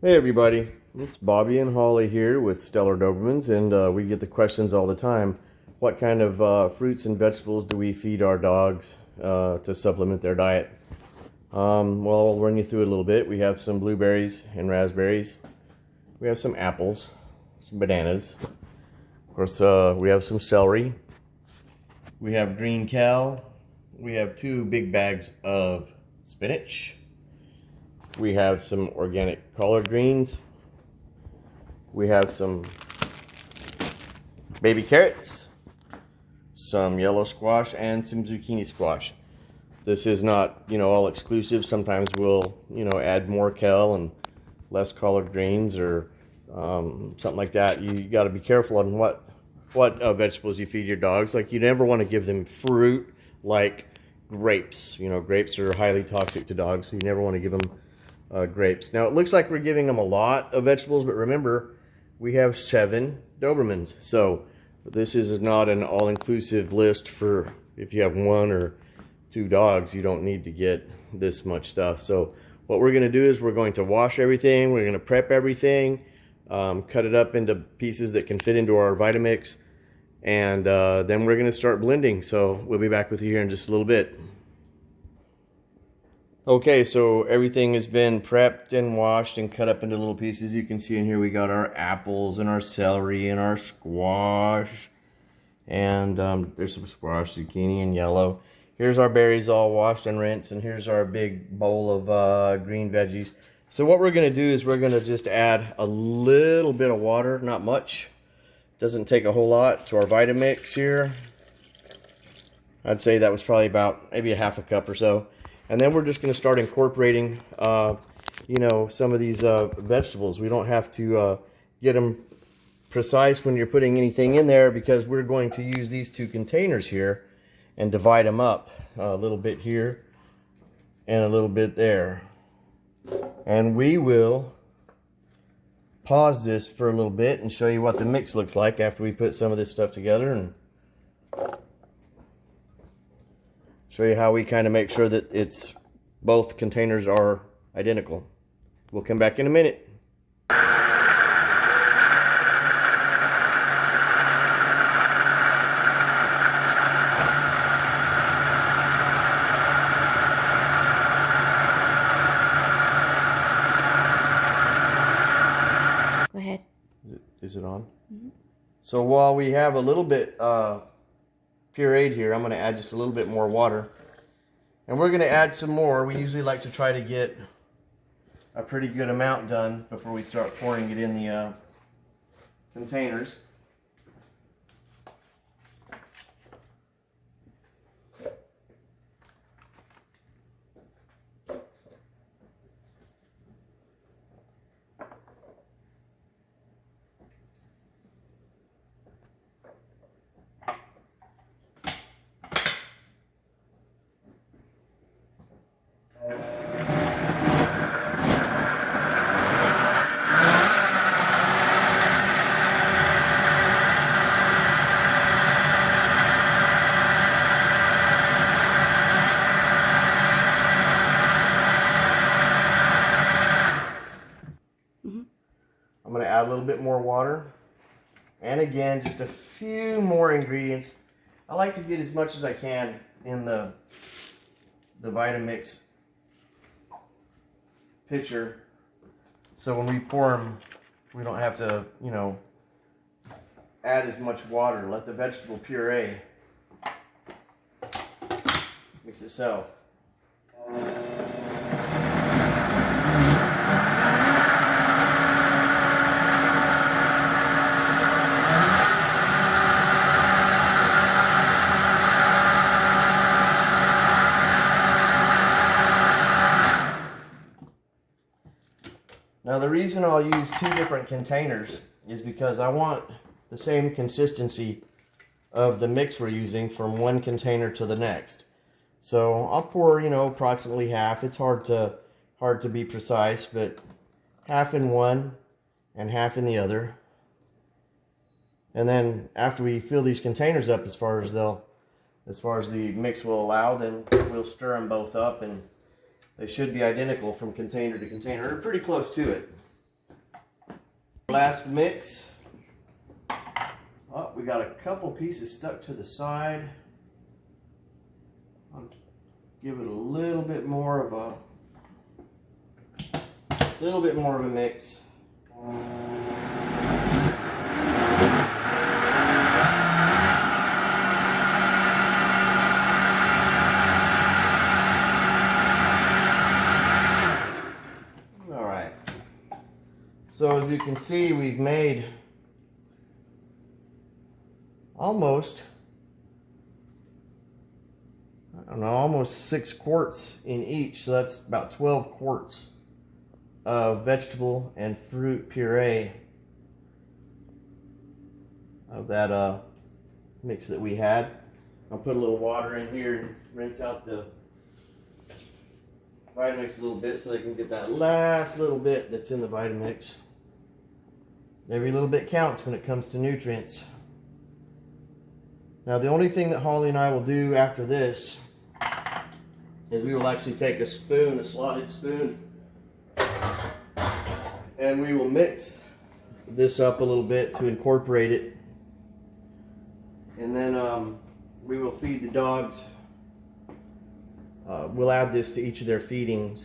Hey everybody, it's Bobby and Holly here with Stellar Dobermans, and we get the questions all the time. What kind of fruits and vegetables do we feed our dogs to supplement their diet? Well, I'll run you through it a little bit. We have some blueberries and raspberries. We have some apples, some bananas. Of course, we have some celery. We have green kale. We have 2 big bags of spinach. We have some organic collard greens. We have some baby carrots, some yellow squash, and some zucchini squash. This is not, all exclusive. Sometimes we'll, add more kale and less collard greens or something like that. You got to be careful on what vegetables you feed your dogs. Like, you never want to give them fruit like grapes. Grapes are highly toxic to dogs, so you never want to give them grapes. Now it looks like we're giving them a lot of vegetables, but remember, we have 7 Dobermans, so this is not an all-inclusive list for if you have 1 or 2 dogs. You don't need to get this much stuff. So what we're going to do is we're going to wash everything, we're going to prep everything, cut it up into pieces that can fit into our Vitamix, and then we're going to start blending. So we'll be back with you here in just a little bit. Okay, so everything has been prepped and washed and cut up into little pieces. You can see in here we got our apples and our celery and our squash. And there's some squash, zucchini, and yellow. Here's our berries all washed and rinsed. And here's our big bowl of green veggies. So what we're going to do is we're going to just add a little bit of water, not much. Doesn't take a whole lot, to our Vitamix here. I'd say that was probably about maybe a half a cup or so. And then we're just going to start incorporating, some of these vegetables. We don't have to get them precise when you're putting anything in there, because we're going to use these 2 containers here and divide them up a little bit here and a little bit there. And we will pause this for a little bit and show you what the mix looks like after we put some of this stuff together, and show you how we kind of make sure that both containers are identical. We'll come back in a minute. Go ahead. Is it on? Mm-hmm. So while we have a little bit pureed here, I'm going to add just a little bit more water, and we're going to add some more. We usually like to try to get a pretty good amount done before we start pouring it in the containers. I'm going to add a little bit more water, and again, just a few more ingredients. I like to get as much as I can in the Vitamix pitcher, so when we pour them, we don't have to, add as much water. Let the vegetable puree mix itself. Now the reason I'll use 2 different containers is because I want the same consistency of the mix we're using from one container to the next. So I'll pour, approximately half. It's hard to be precise, but half in one and half in the other. And then after we fill these containers up as far as the mix will allow, then we'll stir them both up, and they should be identical from container to container, or pretty close to it. Last mix. Oh, we got a couple pieces stuck to the side. I'll give it a little bit more of a mix. All right. So as you can see, we've made almost 6 quarts in each, so that's about 12 quarts of vegetable and fruit puree of that mix that we had. I'll put a little water in here and rinse out the Vitamix a little bit so they can get that last little bit that's in the Vitamix. Every little bit counts when it comes to nutrients. Now the only thing that Holly and I will do after this is we will actually take a spoon, a slotted spoon, and we will mix this up a little bit to incorporate it. And then we will feed the dogs. We'll add this to each of their feedings.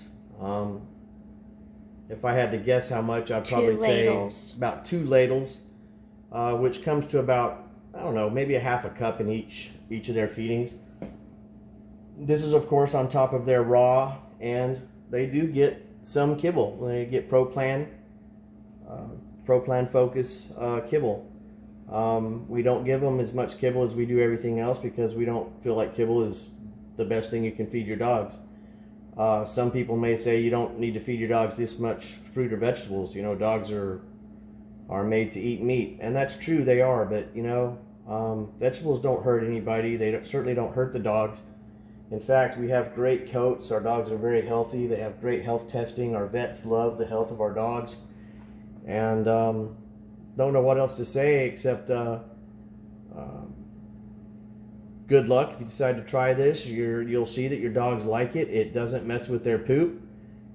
If I had to guess how much, I'd probably say about 2 ladles, which comes to about, I don't know, maybe a half a cup in each of their feedings. This is, of course, on top of their raw, and they do get some kibble. They get Pro-Plan Focus kibble. We don't give them as much kibble as we do everything else because we don't feel like kibble is the best thing you can feed your dogs. Some people may say you don't need to feed your dogs this much fruit or vegetables. You know, dogs are made to eat meat, and that's true, they are. But you know, vegetables don't hurt anybody. They certainly don't hurt the dogs. In fact, we have great coats. Our dogs are very healthy. They have great health testing. Our vets love the health of our dogs, and don't know what else to say except good luck if you decide to try this. You'll see that your dogs like it. It doesn't mess with their poop.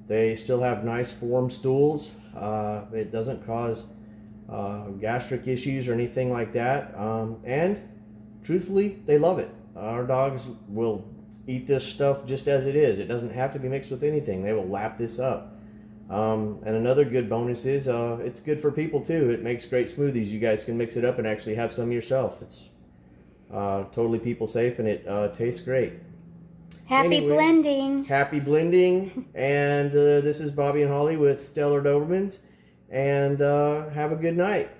They still have nice formed stools. It doesn't cause gastric issues or anything like that. And truthfully, they love it. Our dogs will eat this stuff just as it is. It doesn't have to be mixed with anything. They will lap this up. And another good bonus is it's good for people too. It makes great smoothies. You guys can mix it up and actually have some yourself. It's totally people safe, and it tastes great. Happy blending. Happy blending. And this is Bobby and Holly with Stellar Dobermans. And have a good night.